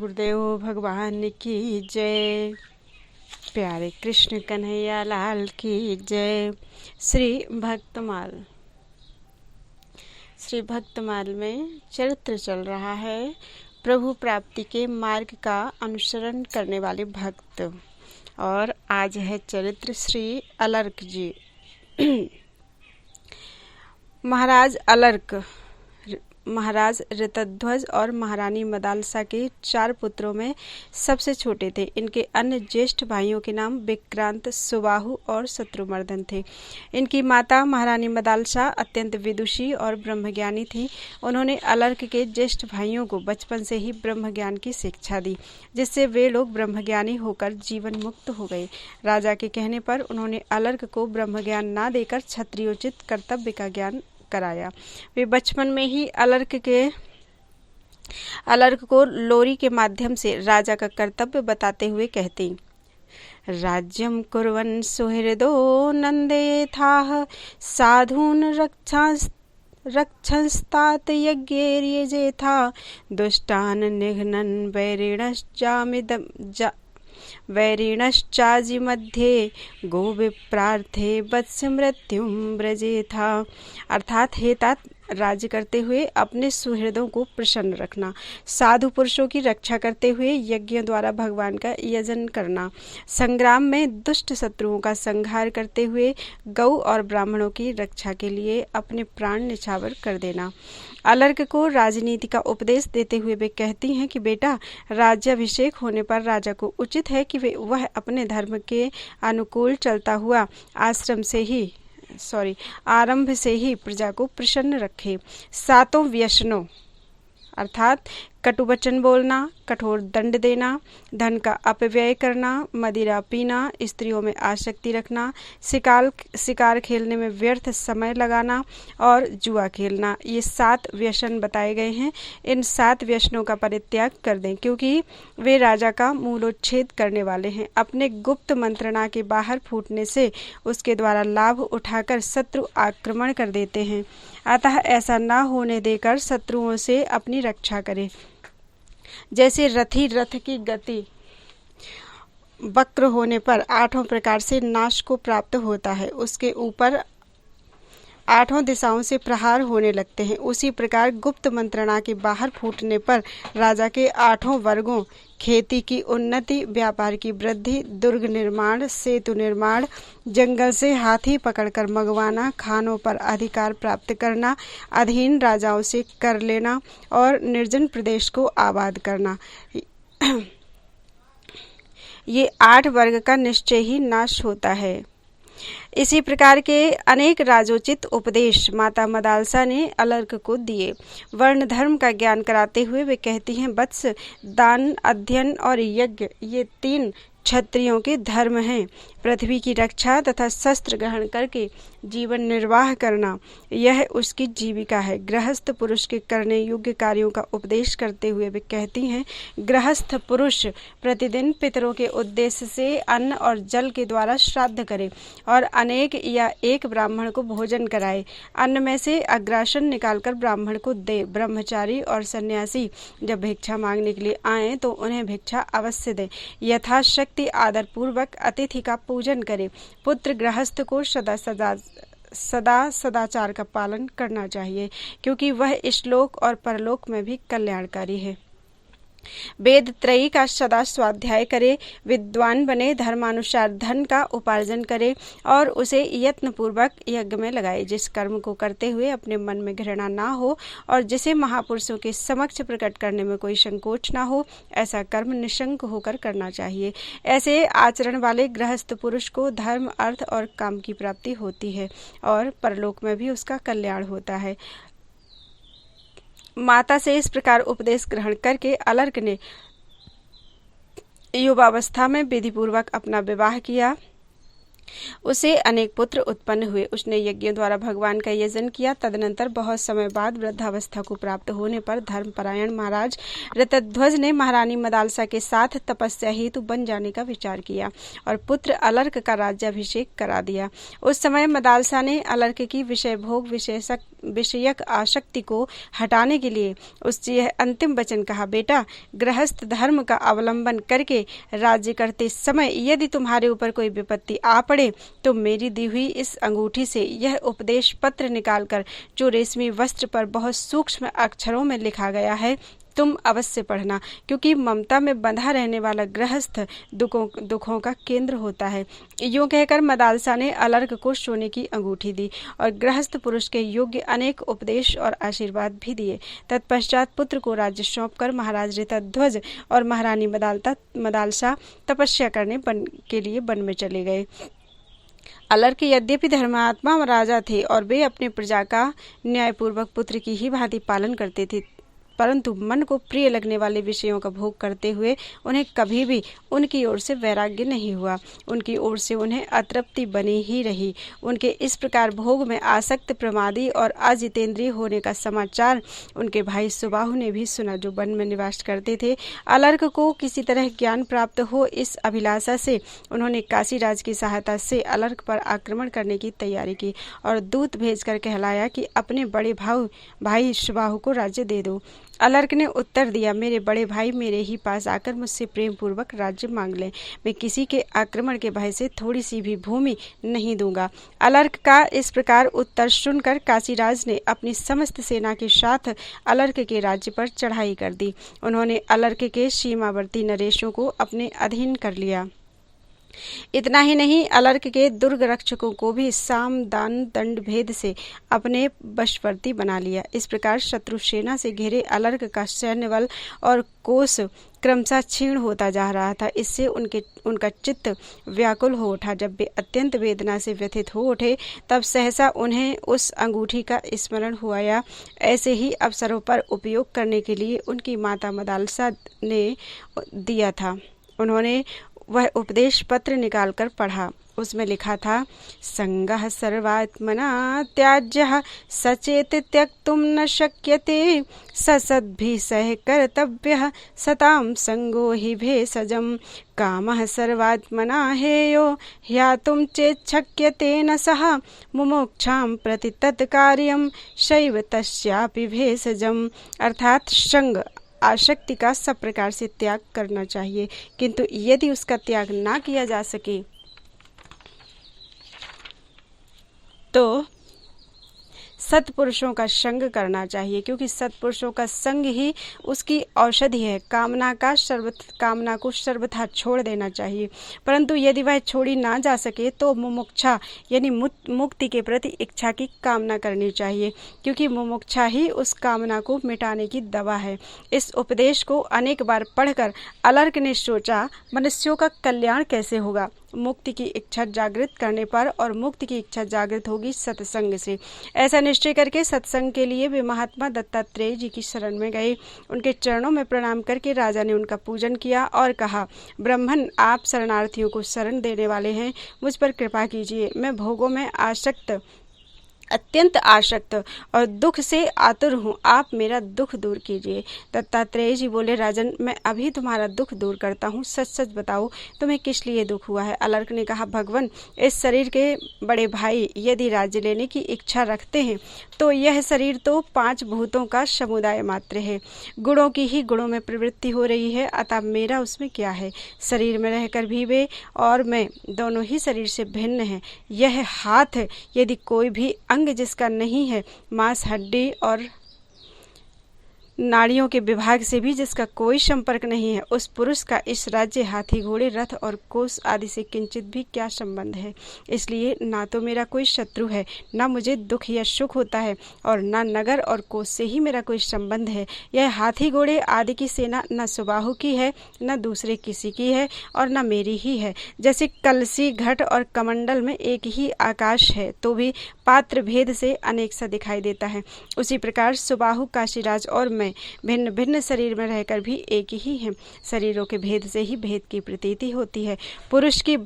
गुरुदेव भगवान की जय। प्यारे कृष्ण कन्हैया लाल की जय। श्री भक्तमाल में चरित्र चल रहा है प्रभु प्राप्ति के मार्ग का अनुसरण करने वाले भक्त। और आज है चरित्र श्री अलर्क जी। महाराज ऋतध्वज और महारानी मदालसा के 4 पुत्रों में सबसे छोटे थे। इनके अन्य ज्येष्ठ भाइयों के नाम विक्रांत, सुबाहु और शत्रुमर्दन थे। इनकी माता महारानी मदालसा अत्यंत विदुषी और ब्रह्मज्ञानी थी। उन्होंने अलर्क के ज्येष्ठ भाइयों को बचपन से ही ब्रह्मज्ञान की शिक्षा दी, जिससे वे लोग ब्रह्मज्ञानी होकर जीवन मुक्त हो गए। राजा के कहने पर उन्होंने अलर्क को ब्रह्मज्ञान न देकर क्षत्रियोचित कर्तव्य का ज्ञान कराया। वे बचपन में ही अलर्क को लोरी के माध्यम से राजा का कर्तव्य बताते हुए कहती, राज्यम कुर्वन् सुहृदो नंदेथाः साधून् रक्षंस्तात यज्ञेर्यजेथा दुष्टान् निघ्नन् वैरिणश्चाजि मध्ये गोविप्रार्थे वत्स मृत्युम व्रजेथा। अर्थात हे तात, राज्य करते हुए अपने सुहृदों को प्रसन्न रखना, साधु पुरुषों की रक्षा करते हुए यज्ञों द्वारा भगवान का यजन करना, संग्राम में दुष्ट शत्रुओं का संहार करते हुए गौ और ब्राह्मणों की रक्षा के लिए अपने प्राण निछावर कर देना। अलर्क को राजनीति का उपदेश देते हुए वे कहती हैं कि बेटा, राज्याभिषेक होने पर राजा को उचित है कि वह अपने धर्म के अनुकूल चलता हुआ आरंभ से ही प्रजा को प्रसन्न रखे। 7 व्यसनों अर्थात कटु वचन बोलना, कठोर दंड देना, धन का अपव्यय करना, मदिरा पीना, स्त्रियों में आसक्ति रखना, शिकार खेलने में व्यर्थ समय लगाना और जुआ खेलना, ये 7 व्यसन बताए गए हैं। इन 7 व्यसनों का परित्याग कर दें, क्योंकि वे राजा का मूलोच्छेद करने वाले हैं। अपने गुप्त मंत्रणा के बाहर फूटने से उसके द्वारा लाभ उठाकर शत्रु आक्रमण कर देते हैं। अतः ऐसा न होने देकर शत्रुओं से अपनी रक्षा करें। जैसे रथी रथ की गति वक्र होने पर 8 प्रकार से नाश को प्राप्त होता है, उसके ऊपर 8 दिशाओं से प्रहार होने लगते हैं, उसी प्रकार गुप्त मंत्रणा के बाहर फूटने पर राजा के 8 वर्गों, खेती की उन्नति, व्यापार की वृद्धि, दुर्ग निर्माण, सेतु निर्माण, जंगल से हाथी पकड़कर मंगवाना, खानों पर अधिकार प्राप्त करना, अधीन राजाओं से कर लेना और निर्जन प्रदेश को आबाद करना, ये 8 वर्ग का निश्चय ही नाश होता है। इसी प्रकार के अनेक राजोचित उपदेश माता मदालसा ने अलर्क को दिए। वर्ण धर्म का ज्ञान कराते हुए वे कहती हैं, वत्स, दान, अध्ययन और यज्ञ ये 3 क्षत्रियों के धर्म हैं। पृथ्वी की रक्षा तथा शस्त्र ग्रहण करके जीवन निर्वाह करना, यह उसकी जीविका है। गृहस्थ पुरुष के करने योग्य कार्यों का उपदेश करते हुए वे कहती हैं, गृहस्थ पुरुष प्रतिदिन पितरों के उद्देश्य से अन्न और जल के द्वारा श्राद्ध करे और अनेक या एक ब्राह्मण को भोजन कराए। अन्न में से अग्रासन निकालकर ब्राह्मण को दे। ब्रह्मचारी और सन्यासी जब भिक्षा मांगने के लिए आए तो उन्हें भिक्षा अवश्य दे। यथाशक्ति आदर पूर्वक अतिथि का पूजन करे। पुत्र गृहस्थ को सदाचार का पालन करना चाहिए, क्योंकि वह इहलोक और परलोक में भी कल्याणकारी है। वेद त्रयी का सदा स्वाध्याय करे, विद्वान बने, धर्मानुसार धन का उपार्जन करे और उसे यत्न पूर्वक यज्ञ में लगाए। जिस कर्म को करते हुए अपने मन में घृणा ना हो और जिसे महापुरुषों के समक्ष प्रकट करने में कोई संकोच ना हो, ऐसा कर्म निशंक होकर करना चाहिए। ऐसे आचरण वाले गृहस्थ पुरुष को धर्म, अर्थ और काम की प्राप्ति होती है और परलोक में भी उसका कल्याण होता है। माता से इस प्रकार उपदेश ग्रहण करके अलर्क ने युवावस्था में विधि पूर्वक अपना विवाह किया। उसे अनेक पुत्र उत्पन्न हुए। उसने यज्ञों द्वारा भगवान का यजन किया। तदनंतर बहुत समय बाद वृद्धावस्था को प्राप्त होने पर धर्मपरायण महाराज ऋतध्वज ने महारानी मदालसा के साथ तपस्या हेतु बन जाने का विचार किया और पुत्र अलर्क का राज्याभिषेक करा दिया। उस समय मदालसा ने अलर्क की विषय भोग विषयक आसक्ति को हटाने के लिए उससे यह अंतिम वचन कहा, बेटा, गृहस्थ धर्म का अवलंबन करके राज्य करते समय यदि तुम्हारे ऊपर कोई विपत्ति आ पड़े तो मेरी दी हुई इस अंगूठी से यह उपदेश पत्र निकालकर, जो रेशमी वस्त्र पर बहुत सूक्ष्म अक्षरों में लिखा गया है, तुम अवश्य पढ़ना, क्योंकि ममता में बंधा रहने वाला गृहस्थ दुखों का केंद्र होता है। यूं कहकर मदालसा ने अलर्क को सोने की अंगूठी दी और गृहस्थ पुरुष के योग्य अनेक उपदेश और आशीर्वाद भी दिए। तत्पश्चात पुत्र को राज्य सौंपकर महाराज ऋतध्वज और महारानी मदालसा तपस्या करने के लिए वन में चले गए। अलर्क यद्यपि धर्मात्मा राजा थे और वे अपने प्रजा का न्यायपूर्वक पुत्र की ही भांति पालन करते थे, परंतु मन को प्रिय लगने वाले विषयों का भोग करते हुए उन्हें कभी भी उनकी ओर से वैराग्य नहीं हुआ। उनकी ओर से उन्हें अतृप्ति बनी ही रही। उनके इस प्रकार भोग में आसक्त, प्रमादी और अजितेंद्रिय होने का समाचार उनके भाई सुबाहु ने भी सुना, जो वन में निवास करते थे। अलर्क को किसी तरह ज्ञान प्राप्त हो, इस अभिलाषा से उन्होंने काशीराज की सहायता से अलर्क पर आक्रमण करने की तैयारी की और दूत भेजकर कहलाया कि अपने बड़े भाई सुबाहु को राज्य दे दो। अलर्क ने उत्तर दिया, मेरे बड़े भाई मेरे ही पास आकर मुझसे प्रेम पूर्वक राज्य मांग लें, मैं किसी के आक्रमण के भय से थोड़ी सी भी भूमि नहीं दूंगा। अलर्क का इस प्रकार उत्तर सुनकर काशीराज ने अपनी समस्त सेना के साथ अलर्क के राज्य पर चढ़ाई कर दी। उन्होंने अलर्क के सीमावर्ती नरेशों को अपने अधीन कर लिया। इतना ही नहीं, अलर्क के दुर्ग रक्षकों को भी साम दान दंड भेद से अपने वशवर्ती बना लिया। इस प्रकार शत्रु सेना से घिरे अलर्क का सैन्य बल और कोष क्रमशः क्षीण होता जा रहा था। इससे उनका चित्त व्याकुल हो उठा। जब वे अत्यंत वेदना से व्यथित हो उठे, तब सहसा उन्हें उस अंगूठी का स्मरण हुआ या ऐसे ही अवसरों पर उपयोग करने के लिए उनकी माता मदालसा ने दिया था। उन्होंने वह उपदेश पत्र निकालकर पढ़ा। उसमें लिखा था, संगः सर्वात्मना त्याज्यः सचेत त्यक्तुं न शक्यते ससद्भिः सह कर्तव्यः सतां संगो हि भेषजम् कामः सर्वात्मना हेयो ह्यातुं चेच्छक्यते न सः मुमुक्षां प्रति तत्कार्यं शैव तस्यापि भेषजम्। अर्थात संग आसक्ति का सब प्रकार से त्याग करना चाहिए, किंतु यदि उसका त्याग ना किया जा सके तो सत्पुरुषों का संग करना चाहिए, क्योंकि सत्पुरुषों का संग ही उसकी औषधि है। कामना को सर्वथा छोड़ देना चाहिए, परंतु यदि वह छोड़ी ना जा सके तो मुमुक्षा यानी मुक्ति के प्रति इच्छा की कामना करनी चाहिए, क्योंकि मुमुक्षा ही उस कामना को मिटाने की दवा है। इस उपदेश को अनेक बार पढ़कर अलर्क ने सोचा, मनुष्यों का कल्याण कैसे होगा? मुक्ति की इच्छा जागृत करने पर, और मुक्ति की इच्छा जागृत होगी सत्संग से। ऐसा निश्चय करके सत्संग के लिए वे महात्मा दत्तात्रेय जी की शरण में गए। उनके चरणों में प्रणाम करके राजा ने उनका पूजन किया और कहा, ब्राह्मण, आप शरणार्थियों को शरण देने वाले हैं, मुझ पर कृपा कीजिए। मैं भोगों में अत्यंत आसक्त और दुख से आतुर हूँ, आप मेरा दुख दूर कीजिए। दत्तात्रेय जी बोले, राजन, मैं अभी तुम्हारा दुख दूर करता हूँ, सच सच बताओ तुम्हें किस लिए दुख हुआ है? अलर्क ने कहा, भगवान, इस शरीर के बड़े भाई यदि राज्य लेने की इच्छा रखते हैं तो यह शरीर तो 5 भूतों का समुदाय मात्र है। गुणों की ही गुणों में प्रवृत्ति हो रही है, अतः मेरा उसमें क्या है? शरीर में रहकर भी वे और मैं दोनों ही शरीर से भिन्न हैं। यह हाथ यदि कोई भी अंग जिसका नहीं है, मांस, हड्डी और नाड़ियों के विभाग से भी जिसका कोई संपर्क नहीं है, उस पुरुष का इस राज्य, हाथी, घोड़े, रथ और कोष आदि से किंचित भी क्या संबंध है? इसलिए ना तो मेरा कोई शत्रु है, ना मुझे दुख या सुख होता है, और ना नगर और कोष से ही मेरा कोई संबंध है। यह हाथी, घोड़े आदि की सेना न सुबाहु की है, न दूसरे किसी की है, और न मेरी ही है। जैसे कलसी, घट और कमंडल में एक ही आकाश है तो भी पात्र भेद से अनेक सा दिखाई देता है, उसी प्रकार सुबाहु, काशीराज और मैं भिन्न भिन्न शरीर में रहकर भी एक ही हैं। शरीरों के भेद से ही भेद की प्रतीति होती है। पुरुष की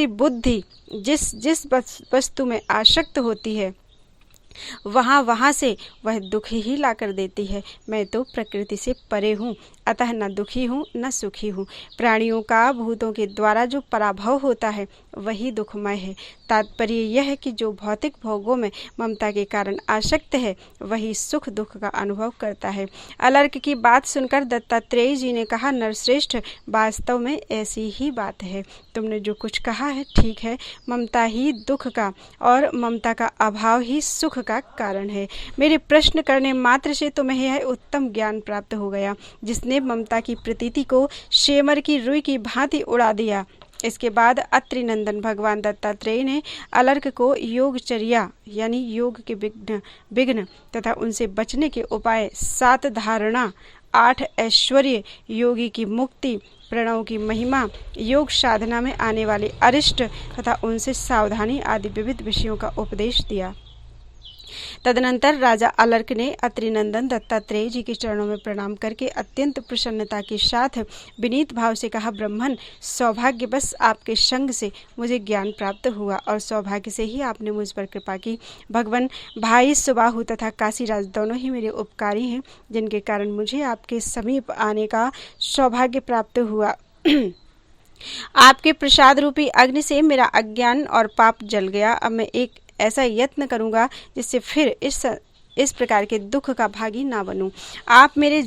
बुद्धि जिस वस्तु में आसक्त होती है वहाँ से वह दुख ही ला कर देती है। मैं तो प्रकृति से परे हूँ, अतः न दुखी हूँ न सुखी हूँ। प्राणियों का भूतों के द्वारा जो पराभव होता है वही दुखमय है। तात्पर्य यह है कि जो भौतिक भोगों में ममता के कारण आसक्त है वही सुख दुख का अनुभव करता है। अलर्क की बात सुनकर दत्तात्रेय जी ने कहा, नरश्रेष्ठ, वास्तव में ऐसी ही बात है। तुमने जो कुछ कहा है ठीक है। ममता ही दुख का और ममता का अभाव ही सुख का कारण है। मेरे प्रश्न करने मात्र से तुम्हें यह उत्तम ज्ञान प्राप्त हो गया जिसने ममता की प्रतीति को शेमर की रुई की भांति उड़ा दिया। इसके बाद अत्रि नंदन भगवान दत्तात्रेय ने अलर्क को योगचर्या यानी योग के विघ्न तथा उनसे बचने के उपाय, 7 धारणा, 8 ऐश्वर्य, योगी की मुक्ति, प्रणव की महिमा, योग साधना में आने वाले अरिष्ट तथा उनसे सावधानी आदि विविध विषयों का उपदेश दिया। तदनंतर राजा अलर्क ने अत्रिनंदन दत्तात्रेय जी के चरणों में प्रणाम करके अत्यंत प्रसन्नता के साथ विनीत भाव से कहा, ब्राह्मण, सौभाग्यवश आपके संग से मुझे ज्ञान प्राप्त हुआ और सौभाग्य से ही आपने मुझ पर कृपा की। भगवान, भाई सुबाहु तथा काशीराज दोनों ही मेरे उपकारी हैं जिनके कारण मुझे आपके समीप आने का सौभाग्य प्राप्त हुआ। आपके प्रसाद रूपी अग्नि से मेरा अज्ञान और पाप जल गया। अब मैं एक ऐसा यत्न करूंगा जिससे फिर इस प्रकार के दुख का भागी ना बनूं। आप मेरे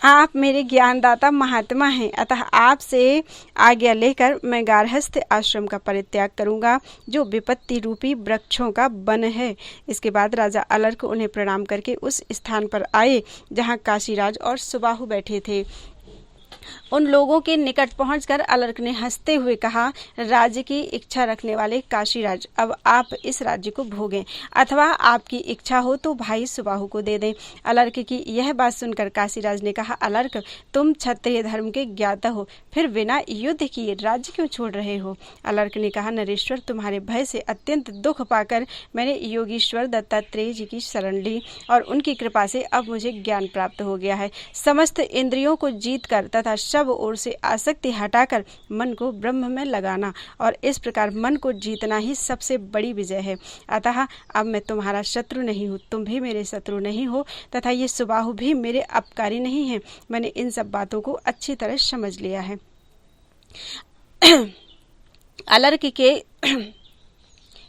आप मेरे ज्ञानदाता महात्मा हैं, अतः आपसे आज्ञा लेकर मैं गार्हस्थ्य आश्रम का परित्याग करूंगा जो विपत्ति रूपी वृक्षों का वन है। इसके बाद राजा अलर्क उन्हें प्रणाम करके उस स्थान पर आए जहाँ काशीराज और सुबाहु बैठे थे। उन लोगों के निकट पहुंचकर अलर्क ने हंसते हुए कहा, राज्य की इच्छा रखने वाले काशीराज, अब आप इस राज्य को भोगें, अथवा आपकी इच्छा हो तो भाई सुबाहु को दे दें। अलर्क की यह बात सुनकर काशीराज ने कहा, अलर्क, तुम क्षत्रिय धर्म के ज्ञाता हो, फिर बिना युद्ध किए राज्य क्यों छोड़ रहे हो? अलर्क ने कहा, नरेश्वर, तुम्हारे भय से अत्यंत दुख पाकर मैंने योगीश्वर दत्तात्रेय जी की शरण ली और उनकी कृपा से अब मुझे ज्ञान प्राप्त हो गया है। समस्त इंद्रियों को जीतकर तथा सब ओर से आसक्ति हटाकर मन को ब्रह्म में लगाना और इस प्रकार मन को जीतना ही सबसे बड़ी विजय है। अतः अब मैं तुम्हारा शत्रु नहीं हूँ, तुम भी मेरे शत्रु नहीं हो तथा ये सुबाहु भी मेरे अपकारी नहीं है। मैंने इन सब बातों को अच्छी तरह समझ लिया है। अलर्क के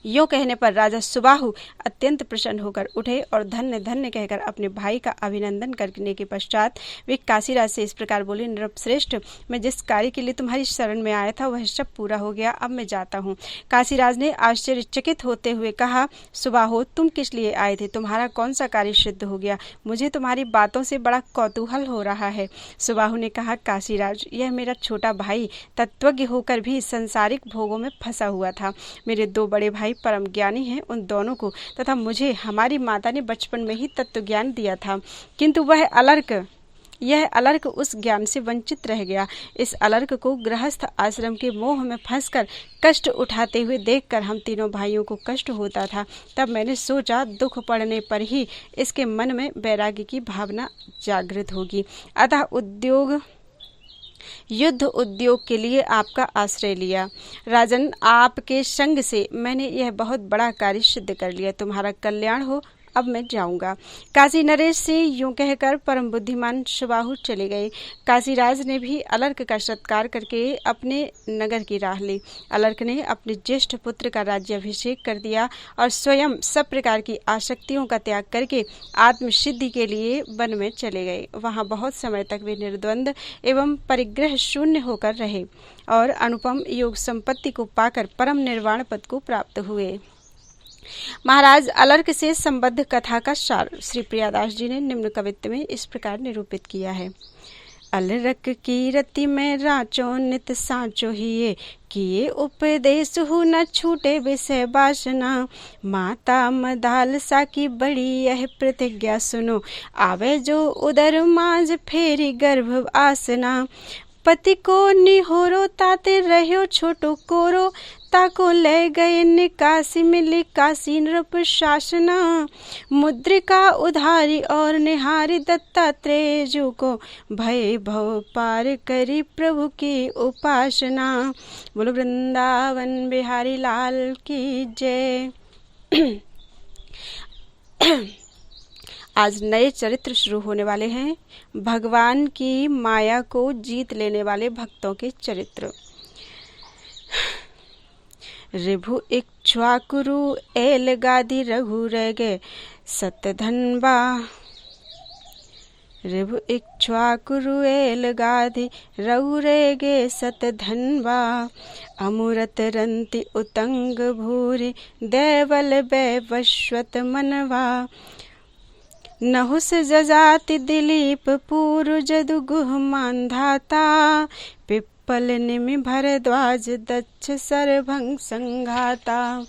यों कहने पर राजा सुबाहु अत्यंत प्रसन्न होकर उठे और धन्य धन्य कहकर अपने भाई का अभिनंदन करने के पश्चात वे काशीराज से इस प्रकार बोले, नृपश्रेष्ठ, मैं जिस कार्य के लिए तुम्हारी शरण में आया था वह सब पूरा हो गया, अब मैं जाता हूँ। काशीराज ने आश्चर्यचकित होते हुए कहा, सुबाहु, तुम किस लिए आए थे? तुम्हारा कौन सा कार्य सिद्ध हो गया? मुझे तुम्हारी बातों से बड़ा कौतूहल हो रहा है। सुबाहु ने कहा, काशीराज, यह मेरा छोटा भाई तत्वज्ञ होकर भी संसारिक भोगों में फंसा हुआ था। मेरे 2 बड़े भाई परम ज्ञानी हैं, उन दोनों को तथा मुझे हमारी माता ने बचपन में ही तत्व ज्ञान दिया था, किंतु यह अलर्क उस ज्ञान से वंचित रह गया। इस अलर्क को गृहस्थ आश्रम के मोह में फंसकर कष्ट उठाते हुए देखकर हम तीनों भाइयों को कष्ट होता था। तब मैंने सोचा, दुख पड़ने पर ही इसके मन में वैराग्य की भावना जागृत होगी, अतः युद्ध उद्योग के लिए आपका आश्रय लिया। राजन, आपके संग से मैंने यह बहुत बड़ा कार्य सिद्ध कर लिया। तुम्हारा कल्याण हो, अब मैं जाऊंगा। काशी नरेश से यूं कहकर परम बुद्धिमान सुबाहु चले गए। काशीराज ने भी अलर्क का सत्कार करके अपने नगर की राह ली। अलर्क ने अपने ज्येष्ठ पुत्र का राज्याभिषेक कर दिया और स्वयं सब प्रकार की आसक्तियों का त्याग करके आत्मसिद्धि के लिए वन में चले गए। वहां बहुत समय तक वे निर्द्वंद एवं परिग्रह शून्य होकर रहे और अनुपम योग संपत्ति को पाकर परम निर्वाण पद को प्राप्त हुए। महाराज अलर्क से संबद्ध कथा का सार श्री प्रियादास जी ने निम्न कवित्त में इस प्रकार निरूपित किया है। अलरक की रति में राचो नित साचो हिये, किए उपदेश हु न छूटे विषय वासना। माता मदाल सा की बड़ी यह प्रतिज्ञा सुनो, आवे जो उदर माज फेरी गर्भ आसना। पति को निहोरो ताते रहो छोटो कोरो, ताको ले गए निकासी मिली काशी नृप शासना। मुद्रिका उधारी और निहारी दत्तात्रेय जी को, भय भव पार करी प्रभु की उपासना। बोलो वृंदावन बिहारी लाल की जय। आज नए चरित्र शुरू होने वाले हैं, भगवान की माया को जीत लेने वाले भक्तों के चरित्र। रिभु इक्ष्वाकुरु एल गादी रघु रह गए सतधनबा। रिभु इक्ष्वाकुरु एल गादी रघु रह गए सतधनबा। अमूरत रंति उतंग भूरि देवल वैवस्वत मनवा। नहुस जजाति दिलीप पूरु जदु गुह मानधाता। पिप्पल निमि भरद्वाज दक्ष सरभंग संघाता।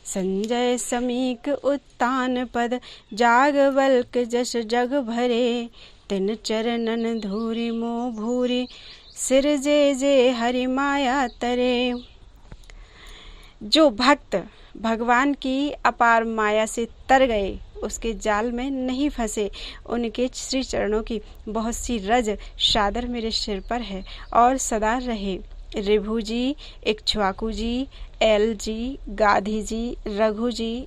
संजय समीक उत्तान पद जागवल्क जस जग भरे। तिन चरणन धूरि मोह भूरि सिर जे हरि माया तरे। जो भक्त भगवान की अपार माया से तर गए, उसके जाल में नहीं फंसे, उनके श्री चरणों की बहुत सी रज शादर मेरे सिर पर है और सदा रहे। रिभु जी, इक्ष्वाकु जी, एल जी, गाधी जी, रघु जी,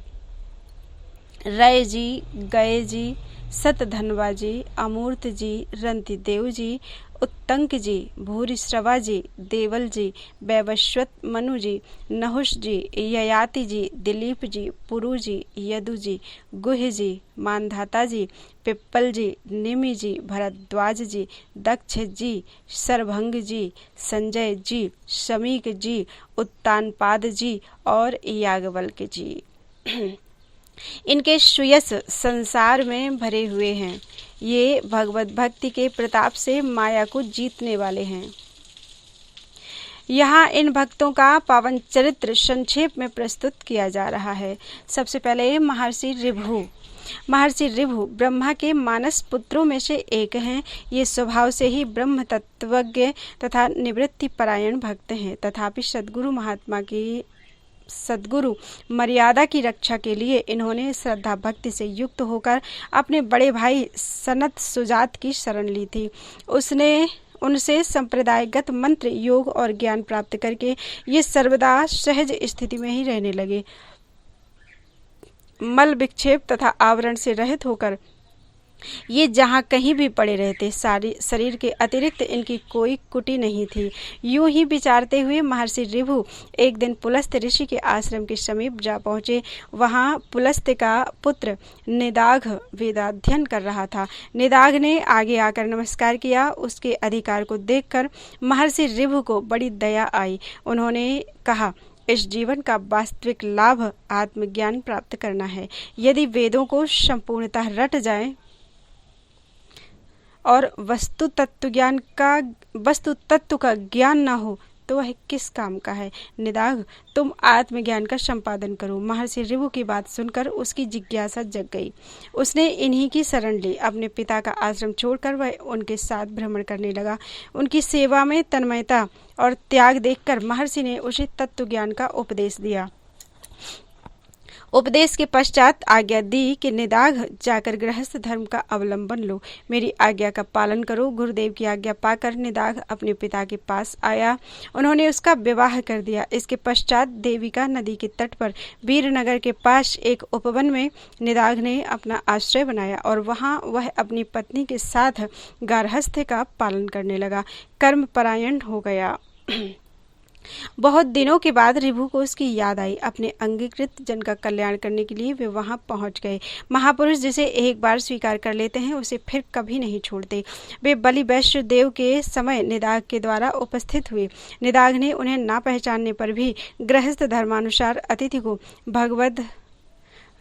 रय जी, गए जी, सतधनवा जी, अमूर्त जी, रंति देव जी, उत्तंक जी, भूरिश्रवा जी, देवल जी, वैवस्वत मनु जी, नहुष जी, ययाति जी, दिलीप जी, पुरु जी, यदु जी, गुह जी, मानधाता जी, पिप्पल जी, निमि जी, भरद्वाज जी, दक्ष जी, सरभंग जी, संजय जी, शमीक जी, उत्तानपाद जी और याज्ञवल्क्य जी। इनके सुयश संसार में भरे हुए हैं। ये भगवत भक्ति के प्रताप से माया को जीतने वाले हैं। यहाँ इन भक्तों का पावन चरित्र संक्षेप में प्रस्तुत किया जा रहा है। सबसे पहले महर्षि रिभु। महर्षि रिभु ब्रह्मा के मानस पुत्रों में से एक हैं। ये स्वभाव से ही ब्रह्म तत्वज्ञ तथा निवृत्ति परायण भक्त हैं। तथापि सद्गुरु मर्यादा की रक्षा के लिए इन्होंने श्रद्धा भक्ति से युक्त होकर अपने बड़े भाई सनत सुजात की शरण ली थी। उनसे संप्रदायगत मंत्र, योग और ज्ञान प्राप्त करके ये सर्वदा सहज स्थिति में ही रहने लगे। मल विक्षेप तथा आवरण से रहित होकर ये जहाँ कहीं भी पड़े रहते। शरीर के अतिरिक्त इनकी कोई कुटी नहीं थी। यूं ही विचारते हुए महर्षि रिभु एक दिन पुलस्त्य ऋषि के आश्रम के समीप जा पहुँचे। वहाँ पुलस्त्य का पुत्र निदाघ वेदाध्ययन कर रहा था। निदाघ ने आगे आकर नमस्कार किया। उसके अधिकार को देखकर महर्षि रिभु को बड़ी दया आई। उन्होंने कहा, इस जीवन का वास्तविक लाभ आत्मज्ञान प्राप्त करना है। यदि वेदों को संपूर्णतः रट जाए और वस्तु तत्व का ज्ञान न हो तो वह किस काम का है। निदाघ, तुम आत्मज्ञान का संपादन करो। महर्षि रिभु की बात सुनकर उसकी जिज्ञासा जग गई। उसने इन्हीं की शरण ली। अपने पिता का आश्रम छोड़कर वह उनके साथ भ्रमण करने लगा। उनकी सेवा में तन्मयता और त्याग देखकर महर्षि ने उसे तत्व ज्ञान का उपदेश दिया। उपदेश के पश्चात आज्ञा दी कि निदाघ, जाकर गृहस्थ धर्म का अवलंबन लो, मेरी आज्ञा का पालन करो। गुरुदेव की आज्ञा पाकर निदाघ अपने पिता के पास आया। उन्होंने उसका विवाह कर दिया। इसके पश्चात देविका नदी के तट पर वीरनगर के पास एक उपवन में निदाघ ने अपना आश्रय बनाया और वहाँ वह अपनी पत्नी के साथ गार्हस्थ्य का पालन करने लगा। कर्म परायण हो गया। बहुत दिनों के बाद रिभु को उसकी याद आई। अपने अंगीकृत जन का कल्याण करने के लिए वे वहां पहुंच गए। महापुरुष जिसे एक बार स्वीकार कर लेते हैं उसे फिर कभी नहीं छोड़ते। वे बलि वैश्य देव के समय निदाघ के द्वारा उपस्थित हुए। निदाघ ने उन्हें ना पहचानने पर भी गृहस्थ धर्मानुसार अतिथि को भगवद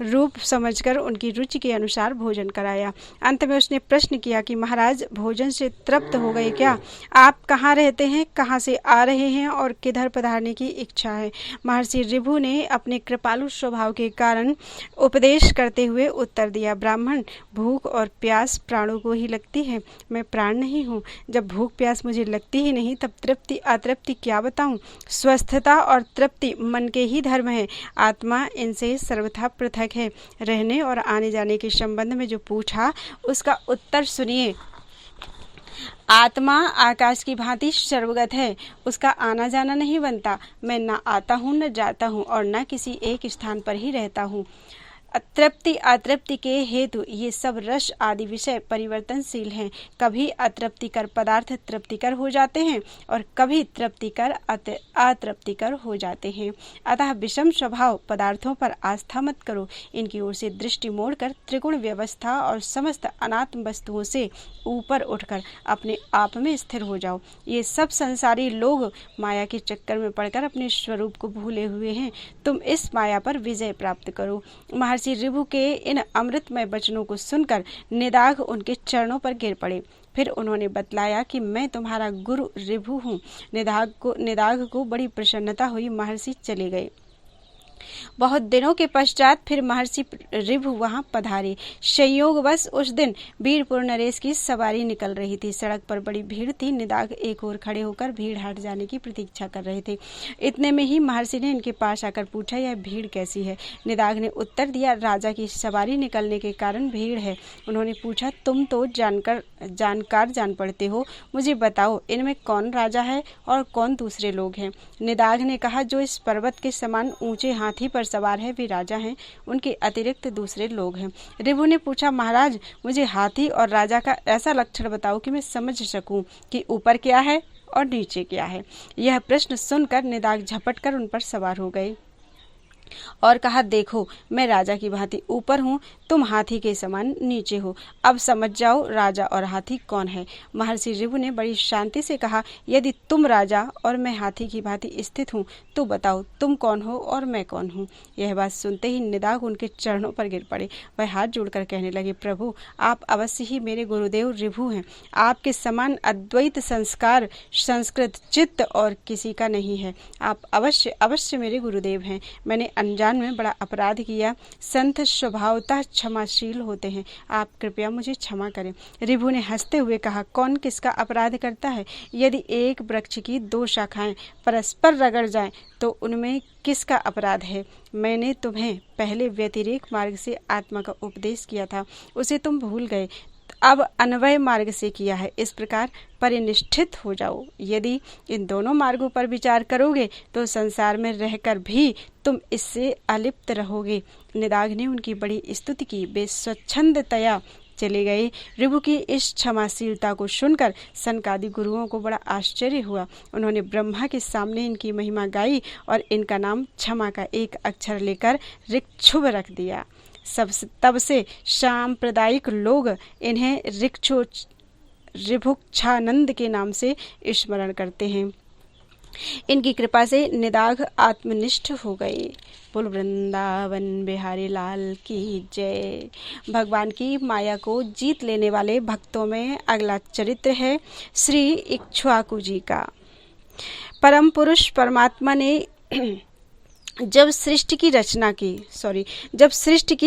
रूप समझकर उनकी रुचि के अनुसार भोजन कराया। अंत में उसने प्रश्न किया कि महाराज, भोजन से तृप्त हो गए क्या? आप कहाँ रहते हैं, कहाँ से आ रहे हैं और किधर पधारने की इच्छा है? महर्षि रिभु ने अपने कृपालु स्वभाव के कारण उपदेश करते हुए उत्तर दिया, ब्राह्मण, भूख और प्यास प्राणों को ही लगती है, मैं प्राण नहीं हूँ। जब भूख प्यास मुझे लगती ही नहीं तब तृप्ति अतृप्ति क्या बताऊँ? स्वस्थता और तृप्ति मन के ही धर्म है। आत्मा इनसे सर्वथा पृथक है। रहने और आने जाने के संबंध में जो पूछा उसका उत्तर सुनिए। आत्मा आकाश की भांति सर्वगत है, उसका आना जाना नहीं बनता। मैं न आता हूँ न जाता हूँ और न किसी एक स्थान पर ही रहता हूँ। तृप्ति अतृप्ति के हेतु ये सब रस आदि विषय परिवर्तनशील हैं। कभी अतृप्तिकर पदार्थ तृप्तिकर हो जाते हैं और कभी तृप्तिकर अतृप्तिकर हो जाते हैं। अतः विषम स्वभाव पदार्थों पर आस्था मत करो, इनकी ओर से दृष्टि मोड़कर त्रिगुण व्यवस्था और समस्त अनात्म वस्तुओं से ऊपर उठकर अपने आप में स्थिर हो जाओ। ये सब संसारी लोग माया के चक्कर में पड़कर अपने स्वरूप को भूले हुए हैं। तुम इस माया पर विजय प्राप्त करो। महर्षि ऋभु के इन अमृतमय वचनों को सुनकर निदाघ उनके चरणों पर गिर पड़े। फिर उन्होंने बतलाया कि मैं तुम्हारा गुरु ऋभु हूँ। निदाघ को बड़ी प्रसन्नता हुई। महर्षि चले गए। बहुत दिनों के पश्चात फिर महर्षि ऋभु वहां पधारे। संयोगवश उस दिन वीरपुर नरेश की सवारी निकल रही थी। सड़क पर बड़ी भीड़ थी। निदाघ एक ओर खड़े होकर भीड़ हट जाने की प्रतीक्षा कर रहे थे। इतने में ही महर्षि ने इनके पास आकर पूछा, यह भीड़ कैसी है? निदाघ ने उत्तर दिया, राजा की सवारी निकलने के कारण भीड़ है। उन्होंने पूछा, तुम तो जानकार जान पड़ते हो, मुझे बताओ इनमें कौन राजा है और कौन दूसरे लोग हैं? निदाघ ने कहा, जो इस पर्वत के समान ऊंचे हाथी पर सवार है वे राजा हैं, उनके अतिरिक्त दूसरे लोग हैं। ऋभु ने पूछा, महाराज मुझे हाथी और राजा का ऐसा लक्षण बताओ कि मैं समझ सकूं कि ऊपर क्या है और नीचे क्या है। यह प्रश्न सुनकर निदाघ झपट कर उन पर सवार हो गए और कहा, देखो मैं राजा की भांति ऊपर हूँ, तुम हाथी के समान नीचे हो। अब समझ जाओ राजा और हाथी कौन है। महर्षि ऋभु ने बड़ी शांति से कहा, यदि तुम राजा और मैं हाथी की भांति स्थित हूँ तो बताओ तुम कौन हो और मैं कौन हूँ। यह बात सुनते ही निदाघ उनके चरणों पर गिर पड़े। वह हाथ जोड़कर कहने लगे, प्रभु आप अवश्य ही मेरे गुरुदेव ऋभु हैं। आपके समान अद्वैत संस्कार संस्कृत चित्त और किसी का नहीं है। आप अवश्य अवश्य मेरे गुरुदेव हैं। मैंने अनजान में बड़ा अपराध किया। संत स्वभावतः क्षमाशील होते हैं, आप कृपया मुझे क्षमा करें। ऋभु ने हंसते हुए कहा, कौन किसका अपराध करता है? यदि एक वृक्ष की दो शाखाएं परस्पर रगड़ जाएं तो उनमें किसका अपराध है? मैंने तुम्हें पहले व्यतिरेक मार्ग से आत्मा का उपदेश किया था, उसे तुम भूल गए। अब अन्वय मार्ग से किया है, इस प्रकार परिनिष्ठित हो जाओ। यदि इन दोनों मार्गों पर विचार करोगे तो संसार में रहकर भी तुम इससे अलिप्त रहोगे। निदाघ ने उनकी बड़ी स्तुति की। वे स्वच्छंदतया चले गए। ऋभु की इस क्षमाशीलता को सुनकर सनकादि गुरुओं को बड़ा आश्चर्य हुआ। उन्होंने ब्रह्मा के सामने इनकी महिमा गाई और इनका नाम क्षमा का एक अक्षर लेकर ऋक्षुभ रख दिया। तब से सांप्रदायिक लोग इन्हें ऋभुक्षानंद के नाम से स्मरण करते हैं। इनकी कृपा से निदाघ आत्मनिष्ठ हो गए। बोल वृंदावन बिहारी लाल की जय। भगवान की माया को जीत लेने वाले भक्तों में अगला चरित्र है श्री इक्ष्वाकु जी का। परम पुरुष परमात्मा ने जब सृष्टि की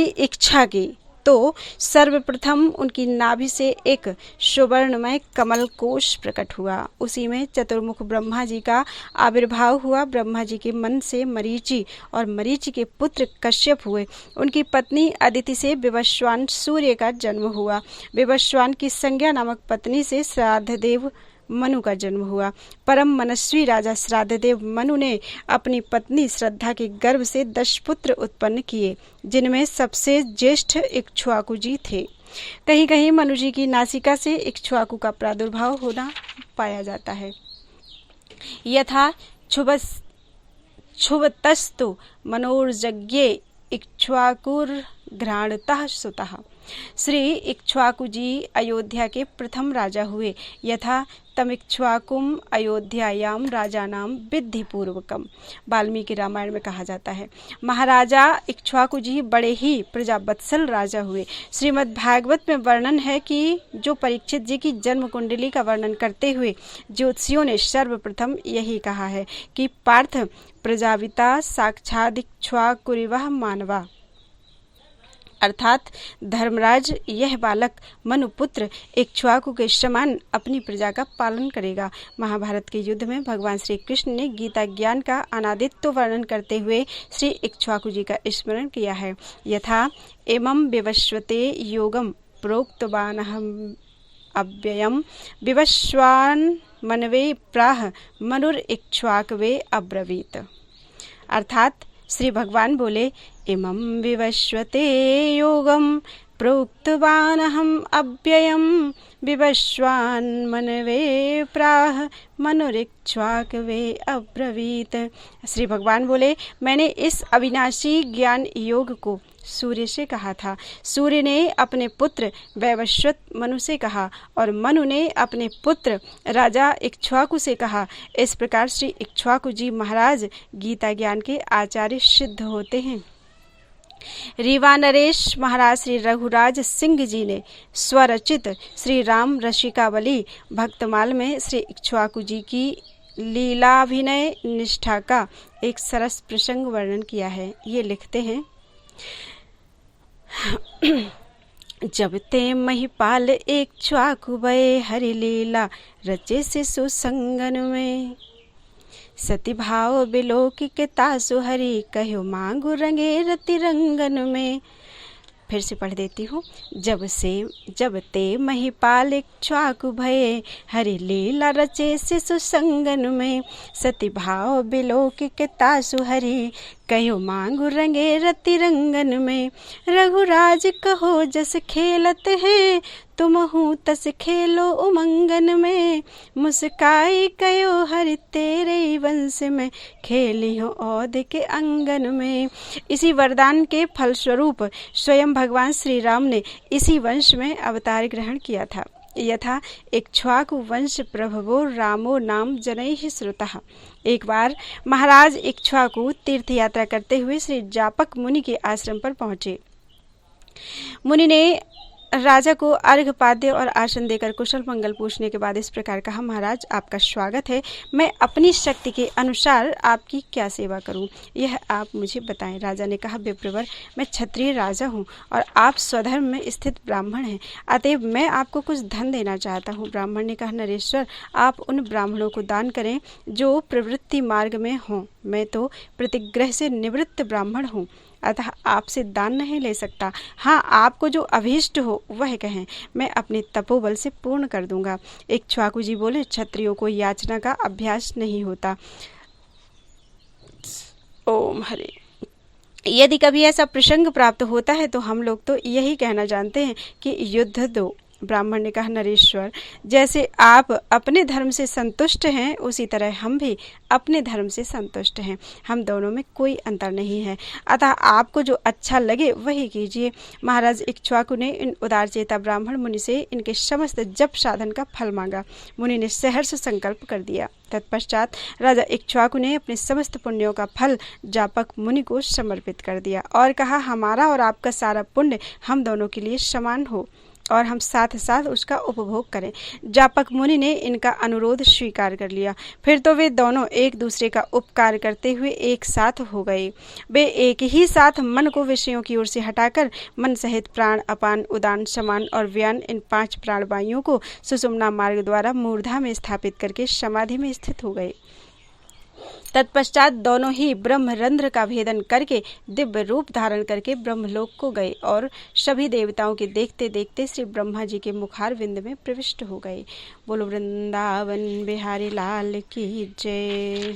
इच्छा की तो सर्वप्रथम उनकी नाभि से एक सुवर्णमय कमल कोश प्रकट हुआ। उसी में चतुर्मुख ब्रह्मा जी का आविर्भाव हुआ। ब्रह्मा जी के मन से मरीचि और मरीचि के पुत्र कश्यप हुए। उनकी पत्नी अदिति से विवस्वान सूर्य का जन्म हुआ। विवस्वान की संज्ञा नामक पत्नी से श्राद्धदेव मनु का जन्म हुआ। परम मनस्वी राजा श्राद्धदेव मनु ने अपनी पत्नी श्रद्धा के गर्भ से 10 पुत्र उत्पन्न किए, जिनमें सबसे ज्येष्ठ इक्ष्वाकु जी थे। कहीं कहीं मनु जी की नासिका से इक्ष्वाकु का प्रादुर्भाव होना पाया जाता है। यथा क्षुभतस्तु मनोर्जज्ञे इक्ष्वाकुर्घ्राणतः सुतः। श्री इक्ष्वाकु जी अयोध्या के प्रथम राजा हुए। यथा तमिक्ष्वाकुम अयोध्यायाम राजानाम विद्धि पूर्वकम। वाल्मीकि रामायण में कहा जाता है। महाराजा इक्ष्वाकु जी बड़े ही प्रजावत्सल राजा हुए। श्रीमद् भागवत में वर्णन है कि जो परीक्षित जी की जन्म कुंडली का वर्णन करते हुए ज्योतिषियों ने सर्वप्रथम यही कहा है कि पार्थ प्रजाविता साक्षात् इक्ष्वाकुरिवः मानवा, अर्थात धर्मराज यह बालक मनुपुत्र इक्ष्वाकु के समान अपनी प्रजा का पालन करेगा। महाभारत के युद्ध में भगवान श्री कृष्ण ने गीता ज्ञान का अनादित्व वर्णन करते हुए श्री इक्ष्वाकु जी का स्मरण किया है। यथा एमं विवस्वते योगम प्रोक्तवानहम अव्ययम विवस्वान मनवे प्राह मनुर इक्ष्वाकवे अब्रवीत। अर्थात श्री भगवान बोले, इमं विवस्वते योगम प्रोक्तवानहम् अव्ययम् विवस्वान् मनवे प्राह मनुरिक्ष्वाकवे अब्रवीत। श्री भगवान बोले, मैंने इस अविनाशी ज्ञान योग को सूर्य से कहा था, सूर्य ने अपने पुत्र वैवस्वत मनु से कहा और मनु ने अपने पुत्र राजा इक्ष्वाकु से कहा। इस प्रकार श्री इक्ष्वाकु जी महाराज गीता ज्ञान के आचार्य सिद्ध होते हैं। रीवा नरेश महाराज श्री रघुराज सिंह जी ने स्वरचित श्री राम रसिकावली भक्तमाल में श्री इक्ष्वाकु जी की लीलाभिनय निष्ठा का एक सरस प्रसंग वर्णन किया है। ये लिखते हैं, जब ते महिपाल इक्ष्वाकु भये हरि लीला रचे से सुसंगन में, सती भाव बिलोकिक तासु हरि कहो मांगु रंगे रति रंगन में। फिर से पढ़ देती हूँ। जब ते महिपाल इक्ष्वाकु भये हरि लीला रचे से सुसंगन में, सती भाव बिलोकिक तासु हरि कहो मांगु रंगे रति रंगन में। रघुराज कहो जस खेलत हैं तुमहु तस खेलो उमंगन में, मुस्काई कहो हरि तेरे वंश में खेली हो औध के अंगन में। इसी वरदान के फलस्वरूप स्वयं भगवान श्री राम ने इसी वंश में अवतार ग्रहण किया था। यथा इक्ष्वाकु वंश प्रभवो रामो नाम जनैः श्रुतः। एक बार महाराज इक्ष्वाकु तीर्थ यात्रा करते हुए श्री जापक मुनि के आश्रम पर पहुंचे। मुनि ने राजा को अर्घ पाद्य और आसन देकर कुशल मंगल पूछने के बाद इस प्रकार कहा, महाराज आपका स्वागत है, मैं अपनी शक्ति के अनुसार आपकी क्या सेवा करूं, यह आप मुझे बताएं। राजा ने कहा, विप्रवर, मैं क्षत्रिय राजा हूं और आप स्वधर्म में स्थित ब्राह्मण हैं, अतएव मैं आपको कुछ धन देना चाहता हूं। ब्राह्मण ने कहा, नरेश्वर, आप उन ब्राह्मणों को दान करें जो प्रवृत्ति मार्ग में हों, मैं तो प्रतिग्रह से निवृत्त ब्राह्मण हूँ, अतः आपसे दान नहीं ले सकता। हाँ, आपको जो अभीष्ट हो वह कहें, मैं अपने तपोबल से पूर्ण कर दूंगा। इक्ष्वाकु जी बोले, क्षत्रियों को याचना का अभ्यास नहीं होता। ओम हरे। यदि कभी ऐसा प्रसंग प्राप्त होता है तो हम लोग तो यही कहना जानते हैं कि युद्ध दो। ब्राह्मण ने कहा, नरेश्वर, जैसे आप अपने धर्म से संतुष्ट हैं उसी तरह हम भी अपने धर्म से संतुष्ट हैं, हम दोनों में कोई अंतर नहीं है, अतः आपको जो अच्छा लगे वही कीजिए। महाराज इक्ष्वाकु ने इन उदारचेता ब्राह्मण मुनि से इनके समस्त जप साधन का फल मांगा। मुनि ने सहर्ष संकल्प कर दिया। तत्पश्चात राजा इक्ष्वाकु ने अपने समस्त पुण्यों का फल जापक मुनि को समर्पित कर दिया और कहा, हमारा और आपका सारा पुण्य हम दोनों के लिए समान हो और हम साथ साथ उसका उपभोग करें। जापक मुनि ने इनका अनुरोध स्वीकार कर लिया। फिर तो वे दोनों एक दूसरे का उपकार करते हुए एक साथ हो गए। वे एक ही साथ मन को विषयों की ओर से हटाकर मन सहित प्राण, अपान, उदान, समान और व्यान इन 5 प्राणवायुओं को सुषुम्ना मार्ग द्वारा मूर्धा में स्थापित करके समाधि में स्थित हो गए। तत्पश्चात दोनों ही ब्रह्मरंध्र का भेदन करके दिव्य रूप धारण करके ब्रह्मलोक को गए और सभी देवताओं के देखते देखते श्री ब्रह्मा जी के मुखार विंद में प्रविष्ट हो गए। बोलो वृंदावन बिहारी लाल की जय।